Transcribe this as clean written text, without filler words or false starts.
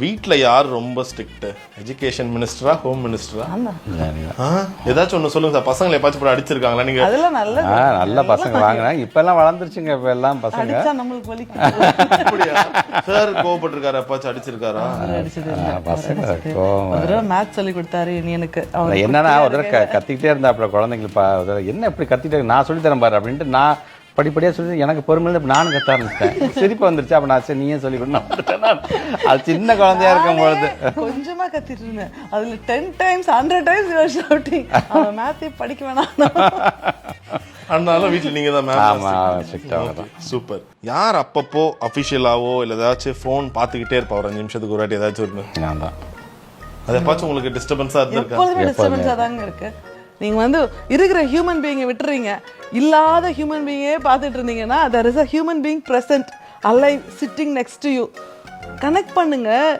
வீட்ல யார் ரொம்ப ஸ்ட்ரிக்ட்? எஜுகேஷன் மினிஸ்டரா, ஹோம் மினிஸ்டரா? ஏதாச்சும் ஒண்ணு சொல்லுங்க சார். பசங்களை எப்பாச்சும் போய் அடிச்சிருக்காங்களா நீங்க? அதெல்லாம் நல்ல நல்ல பசங்க வாங்கினாங்க. இப்ப எல்லாம் வளர்ந்துருச்சுங்க. இப்ப எல்லாம் பசங்க அடிச்சா நம்மளுக்கு வலிக்கும். அப்படியா? சார் கோவப்பட்டிருக்காரு, எப்பாச்சும் அடிச்சிருக்காரா? அடிச்சது இல்ல. பசங்க ஒரு தடவை மேத்ஸ் சொல்லி கொடுத்தாரு நீ எனக்கு. அவர் என்னன்னா ஒரு தடவை கத்திக்கிட்டே இருந்தாப்புல குழந்தைங்களுக்கு என்ன இப்படி கத்திட்டே நான் சொல்லி தரேன் பாரு அப்படின்ட்டு நான் படிப்படியாக சொல்லி எனக்கு பொறுமையில நானும் கத்த ஆரம்பிச்சிட்டேன். சிரிப்பு வந்துருச்சு. அப்போ நான் சரி நீயே சொல்லி கொடுத்தேன். அது சின்ன குழந்தையா இருக்கும் பொழுது கொஞ்சமா கத்திட்டு இருந்தேன். அதுல 10 times 100 times you are shouting. அவன் மேத்தே படிக்க வேணாம். அதனால வீட்டுல நீங்க தான் ஆமா மேம். ஸ்ட்ரிக்டாக. சூப்பர். யார் அப்பப்போ அபிஷியலாவோ இல்ல ஏதாச்சும் ஃபோன் பார்த்துக்கிட்டே இருப்பா ஒரு 5 நிமிஷத்துக்கு ஒரு வாட்டி ஏதாச்சும் ஒன்று? நான் தான். அது எப்பாச்சும் உங்களுக்கு டிஸ்டர்பன்ஸா இருந்திருக்கா? எப்போதுமே டிஸ்டர்பன்ஸா தாங்க இருக்கு. நீங்க வந்து இருக்கிற ஹியூமன் பீயிங்கை விட்டுறீங்க, இல்லாத ஹியூமன் பீயிங்கே பார்த்துட்டு இருந்தீங்கன்னா there is a human being present alive sitting next to you. Connect பண்ணுங்க.